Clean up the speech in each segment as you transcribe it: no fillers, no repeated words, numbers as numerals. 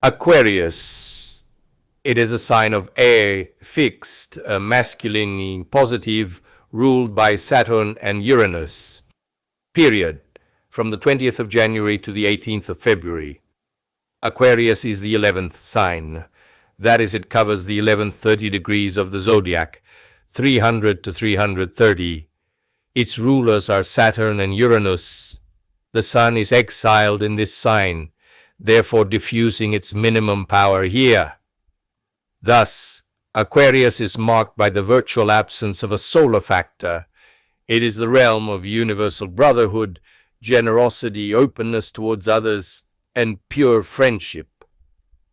Aquarius. It is a sign of air, fixed, masculine, positive, ruled by Saturn and Uranus. Period. From the 20th of January to the 18th of February. Aquarius is the 11th sign. That is, it covers the 11th 30 degrees of the Zodiac, 300 to 330. Its rulers are Saturn and Uranus. The sun is exiled in this sign, therefore diffusing its minimum power here. Thus, Aquarius is marked by the virtual absence of a solar factor. It is the realm of universal brotherhood, generosity, openness towards others, and pure friendship.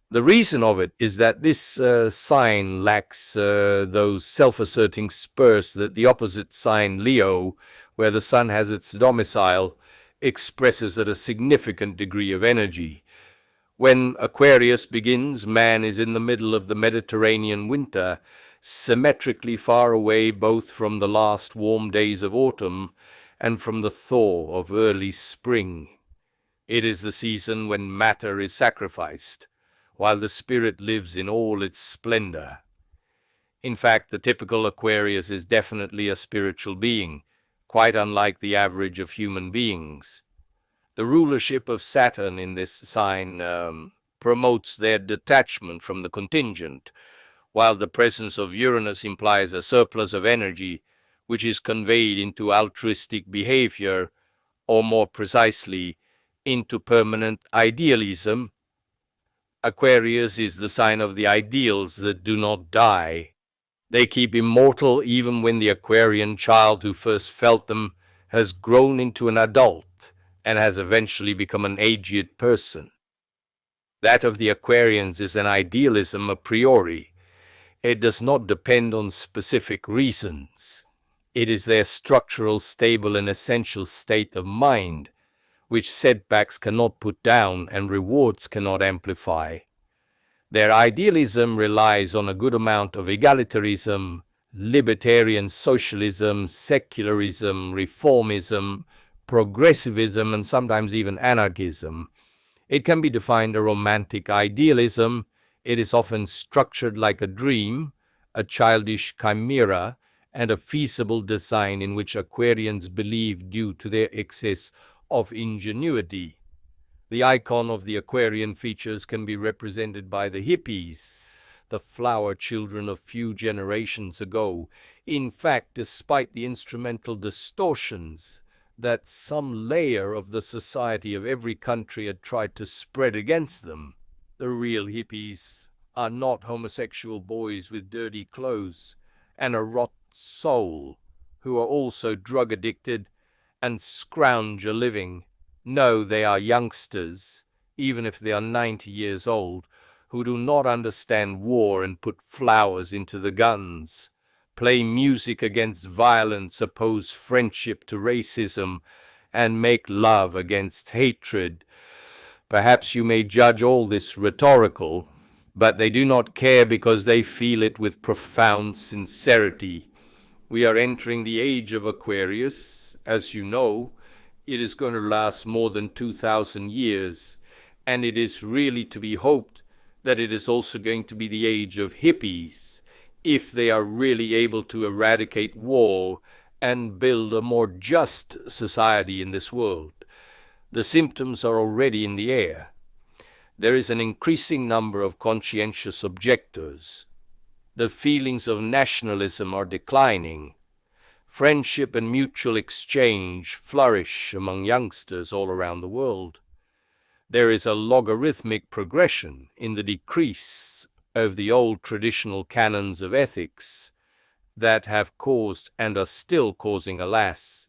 The reason of it is that this sign lacks those self-asserting spurs that the opposite sign, Leo, where the sun has its domicile, expresses at a significant degree of energy. When Aquarius begins, man is in the middle of the Mediterranean winter, symmetrically far away both from the last warm days of autumn and from the thaw of early spring. It is the season when matter is sacrificed, while the spirit lives in all its splendor. In fact, the typical Aquarius is definitely a spiritual being, quite unlike the average of human beings. The rulership of Saturn in this sign promotes their detachment from the contingent, while the presence of Uranus implies a surplus of energy, which is conveyed into altruistic behavior, or more precisely, into permanent idealism. Aquarius is the sign of the ideals that do not die. They keep immortal even when the Aquarian child who first felt them has grown into an adult and has eventually become an aged person. That of the Aquarians is an idealism a priori. It does not depend on specific reasons. It is their structural, stable, and essential state of mind, which setbacks cannot put down and rewards cannot amplify. Their idealism relies on a good amount of egalitarianism, libertarian socialism, secularism, reformism, progressivism, and sometimes even anarchism. It can be defined a romantic idealism. It is often structured like a dream, a childish chimera, and a feasible design in which Aquarians believe due to their excess of ingenuity. The icon of the Aquarian features can be represented by the hippies, the flower children of few generations ago. In fact, despite the instrumental distortions that some layer of the society of every country had tried to spread against them, the real hippies are not homosexual boys with dirty clothes and a rot soul who are also drug addicted and scrounge a living. No, they are youngsters, even if they are 90 years old, who do not understand war and put flowers into the guns, play music against violence, oppose friendship to racism, and make love against hatred. Perhaps you may judge all this rhetorical, but they do not care because they feel it with profound sincerity. We are entering the age of Aquarius. As you know, it is going to last more than 2,000 years, and it is really to be hoped that it is also going to be the age of hippies, if they are really able to eradicate war and build a more just society in this world. The symptoms are already in the air. There is an increasing number of conscientious objectors. The feelings of nationalism are declining. Friendship and mutual exchange flourish among youngsters all around the world. There is a logarithmic progression in the decrease of the old traditional canons of ethics that have caused and are still causing, alas,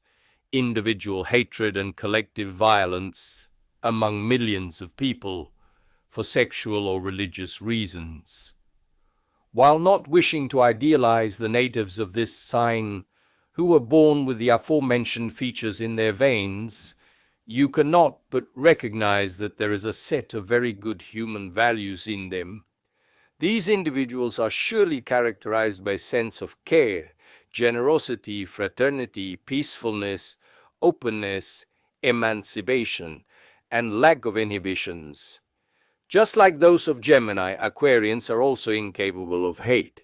individual hatred and collective violence among millions of people for sexual or religious reasons. While not wishing to idealize the natives of this sign who were born with the aforementioned features in their veins, you cannot but recognize that there is a set of very good human values in them. These individuals are surely characterized by a sense of care, generosity, fraternity, peacefulness, openness, emancipation, and lack of inhibitions. Just like those of Gemini, Aquarians are also incapable of hate.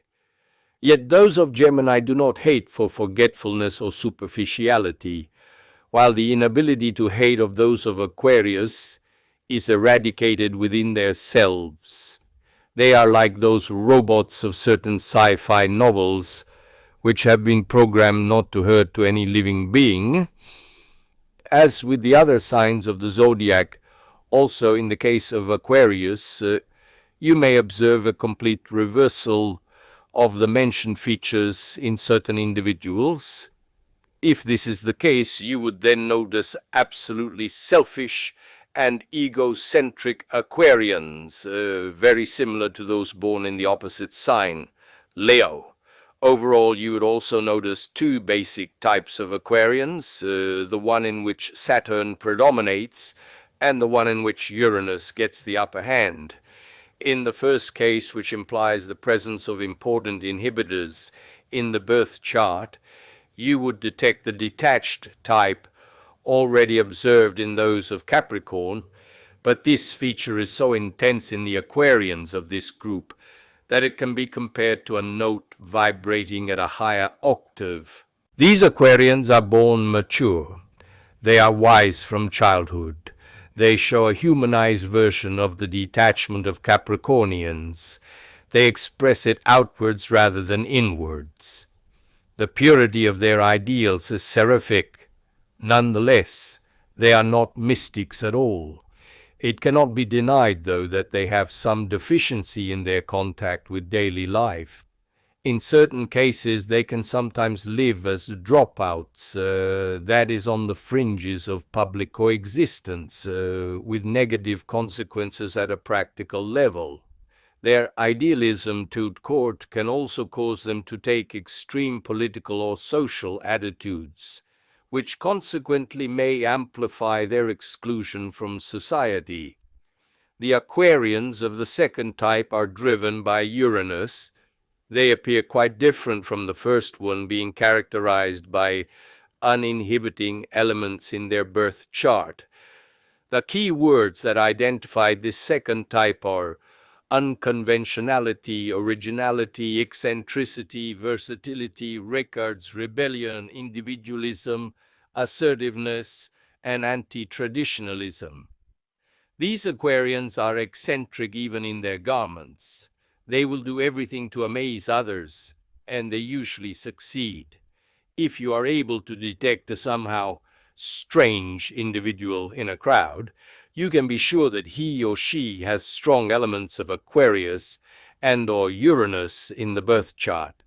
Yet those of Gemini do not hate for forgetfulness or superficiality, while the inability to hate of those of Aquarius is eradicated within their selves. They are like those robots of certain sci-fi novels, which have been programmed not to hurt to any living being. As with the other signs of the zodiac, also in the case of Aquarius, you may observe a complete reversal of the mentioned features in certain individuals. If this is the case, you would then notice absolutely selfish and egocentric Aquarians, very similar to those born in the opposite sign, Leo. Overall, you would also notice two basic types of Aquarians, the one in which Saturn predominates and the one in which Uranus gets the upper hand. In the first case, which implies the presence of important inhibitors in the birth chart, you would detect the detached type already observed in those of Capricorn, but this feature is so intense in the Aquarians of this group that it can be compared to a note vibrating at a higher octave. These Aquarians are born mature. They are wise from childhood. They show a humanized version of the detachment of Capricornians. They express it outwards rather than inwards. The purity of their ideals is seraphic. Nonetheless, they are not mystics at all. It cannot be denied, though, that they have some deficiency in their contact with daily life. In certain cases, they can sometimes live as dropouts, that is, on the fringes of public coexistence, with negative consequences at a practical level. Their idealism to court can also cause them to take extreme political or social attitudes, which consequently may amplify their exclusion from society. The Aquarians of the second type are driven by Uranus. They appear quite different from the first one, being characterized by uninhibiting elements in their birth chart. The key words that identify this second type are unconventionality, originality, eccentricity, versatility, records, rebellion, individualism, assertiveness, and anti-traditionalism. These Aquarians are eccentric even in their garments. They will do everything to amaze others, and they usually succeed. If you are able to detect a somehow strange individual in a crowd, you can be sure that he or she has strong elements of Aquarius and/or Uranus in the birth chart.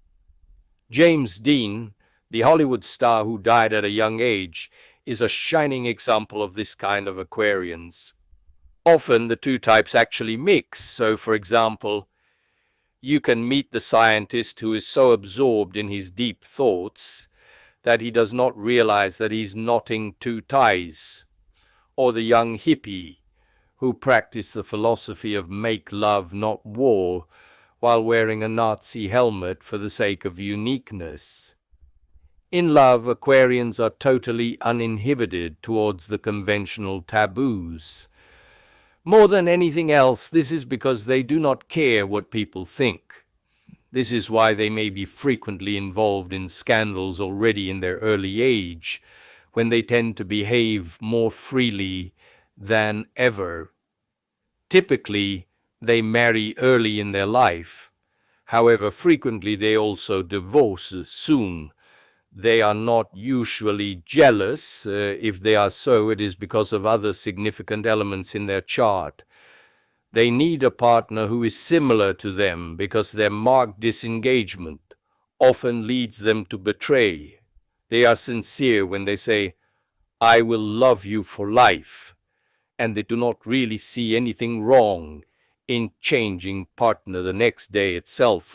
James Dean, the Hollywood star who died at a young age, is a shining example of this kind of Aquarians. Often the two types actually mix, so for example, you can meet the scientist who is so absorbed in his deep thoughts that he does not realize that he's knotting two ties, or the young hippie who practiced the philosophy of make love, not war, while wearing a Nazi helmet for the sake of uniqueness. In love, Aquarians are totally uninhibited towards the conventional taboos. More than anything else, this is because they do not care what people think. This is why they may be frequently involved in scandals already in their early age, when they tend to behave more freely than ever. Typically, they marry early in their life. However, frequently they also divorce soon. They are not usually jealous. If they are so, it is because of other significant elements in their chart. They need a partner who is similar to them because their marked disengagement often leads them to betray. They are sincere when they say, "I will love you for life," and they do not really see anything wrong in changing partner the next day itself.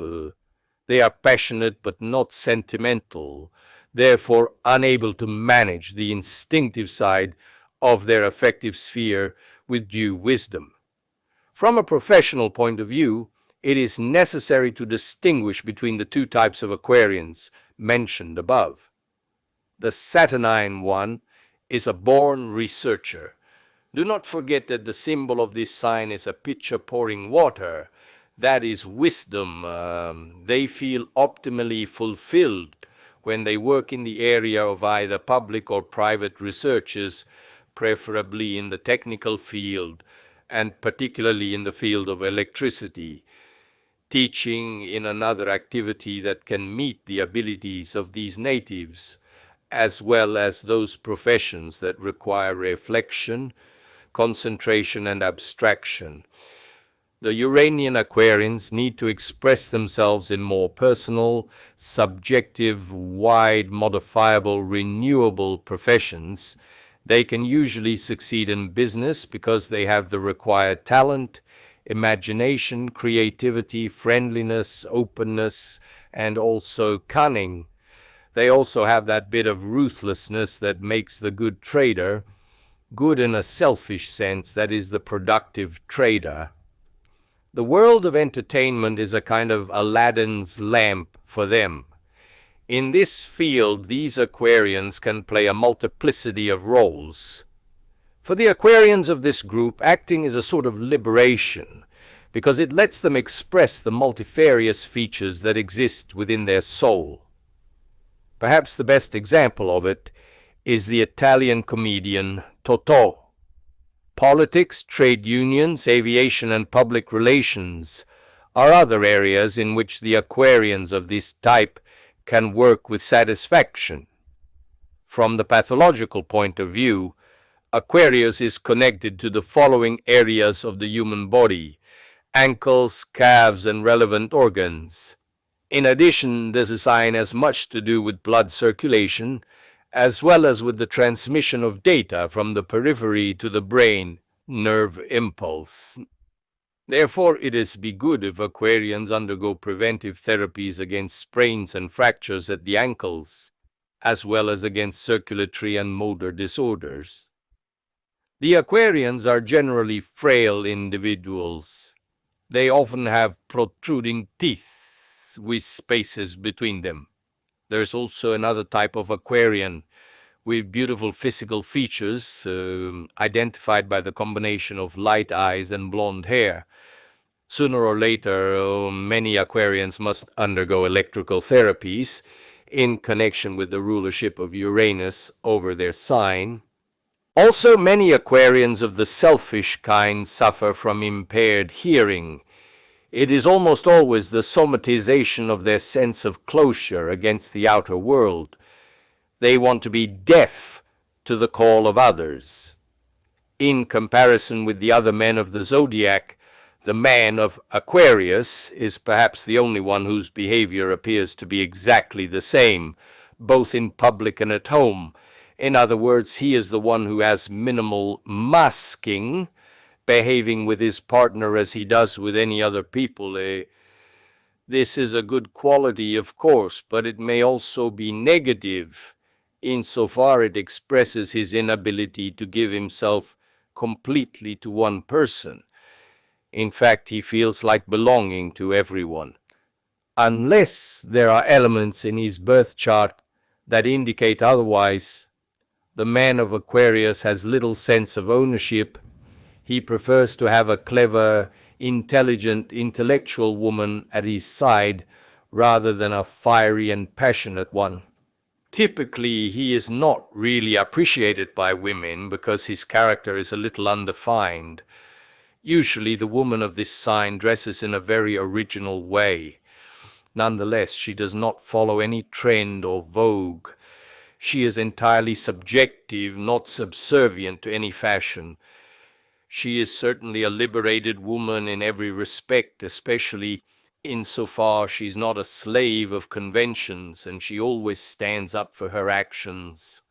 They are passionate but not sentimental, therefore unable to manage the instinctive side of their affective sphere with due wisdom. From a professional point of view, it is necessary to distinguish between the two types of Aquarians mentioned above. The Saturnine one is a born researcher, Do not forget that the symbol of this sign is a pitcher pouring water. That is wisdom. They feel optimally fulfilled when they work in the area of either public or private researches, preferably in the technical field, and particularly in the field of electricity. Teaching in another activity that can meet the abilities of these natives, as well as those professions that require reflection, concentration, and abstraction. The Uranian Aquarians need to express themselves in more personal, subjective, wide, modifiable, renewable professions. They can usually succeed in business because they have the required talent, imagination, creativity, friendliness, openness, and also cunning. They also have that bit of ruthlessness that makes the good trader, good in a selfish sense, that is the productive trader. The world of entertainment is a kind of Aladdin's lamp for them. In this field, these Aquarians can play a multiplicity of roles. For the Aquarians of this group, acting is a sort of liberation, because it lets them express the multifarious features that exist within their soul. Perhaps the best example of it is the Italian comedian Totò. Politics, trade unions, aviation, and public relations are other areas in which the Aquarians of this type can work with satisfaction. From the pathological point of view, Aquarius is connected to the following areas of the human body: ankles, calves, and relevant organs. In addition, this sign has much to do with blood circulation, as well as with the transmission of data from the periphery to the brain, nerve impulse. Therefore, it is good if Aquarians undergo preventive therapies against sprains and fractures at the ankles, as well as against circulatory and motor disorders. The Aquarians are generally frail individuals. They often have protruding teeth with spaces between them. There's also another type of Aquarian with beautiful physical features, identified by the combination of light eyes and blonde hair. Sooner or later, many Aquarians must undergo electrical therapies in connection with the rulership of Uranus over their sign. Also, many Aquarians of the selfish kind suffer from impaired hearing. It is almost always the somatization of their sense of closure against the outer world. They want to be deaf to the call of others. In comparison with the other men of the Zodiac, the man of Aquarius is perhaps the only one whose behavior appears to be exactly the same, both in public and at home. In other words, he is the one who has minimal masking, behaving with his partner as he does with any other people. This is a good quality, of course, but it may also be negative, insofar it expresses his inability to give himself completely to one person. In fact, he feels like belonging to everyone. Unless there are elements in his birth chart that indicate otherwise, the man of Aquarius has little sense of ownership. He prefers to have a clever, intelligent, intellectual woman at his side rather than a fiery and passionate one. Typically, he is not really appreciated by women because his character is a little undefined. Usually, the woman of this sign dresses in a very original way. Nonetheless, she does not follow any trend or vogue. She is entirely subjective, not subservient to any fashion. She is certainly a liberated woman in every respect, especially insofar she's not a slave of conventions, and she always stands up for her actions.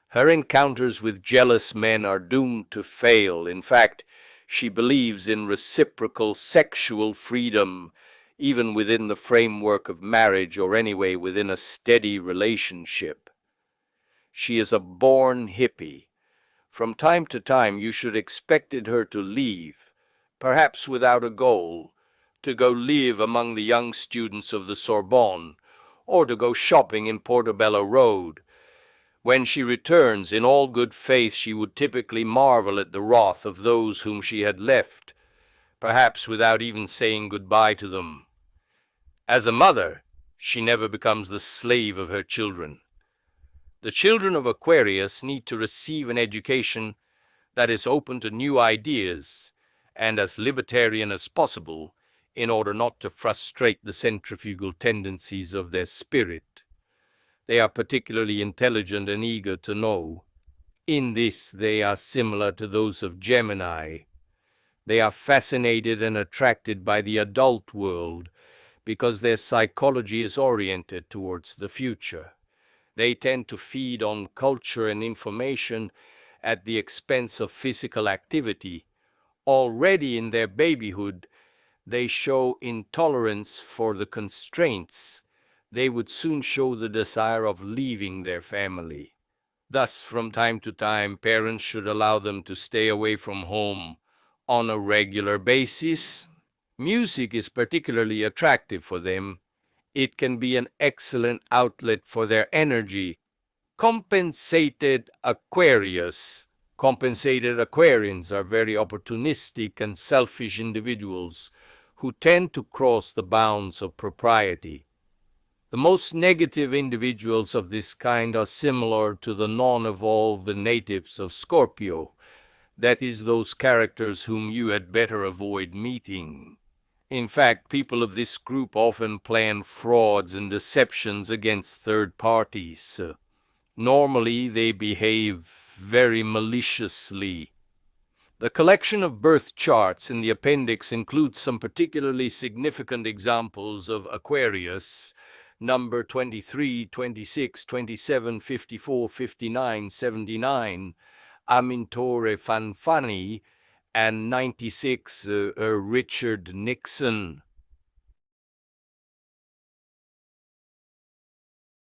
Her encounters with jealous men are doomed to fail. In fact, she believes in reciprocal sexual freedom, even within the framework of marriage, or anyway within a steady relationship. She is a born hippie. From time to time you should expect her to leave, perhaps without a goal, to go live among the young students of the Sorbonne, or to go shopping in Portobello Road. When she returns in all good faith, she would typically marvel at the wrath of those whom she had left, perhaps without even saying goodbye to them. As a mother, she never becomes the slave of her children. The children of Aquarius need to receive an education that is open to new ideas and as libertarian as possible in order not to frustrate the centrifugal tendencies of their spirit. They are particularly intelligent and eager to know. In this, they are similar to those of Gemini. They are fascinated and attracted by the adult world because their psychology is oriented towards the future. They tend to feed on culture and information at the expense of physical activity. Already in their babyhood, they show intolerance for the constraints. They would soon show the desire of leaving their family. Thus, from time to time, parents should allow them to stay away from home on a regular basis. Music is particularly attractive for them. It can be an excellent outlet for their energy. Compensated Aquarius. Compensated Aquarians are very opportunistic and selfish individuals who tend to cross the bounds of propriety. The most negative individuals of this kind are similar to the non-evolved natives of Scorpio, that is, those characters whom you had better avoid meeting. In fact, people of this group often plan frauds and deceptions against third parties. Normally, they behave very maliciously. The collection of birth charts in the appendix includes some particularly significant examples of Aquarius, number 23, 26, 27, 54, 59, 79, Amintore Fanfani, and 96, Richard Nixon.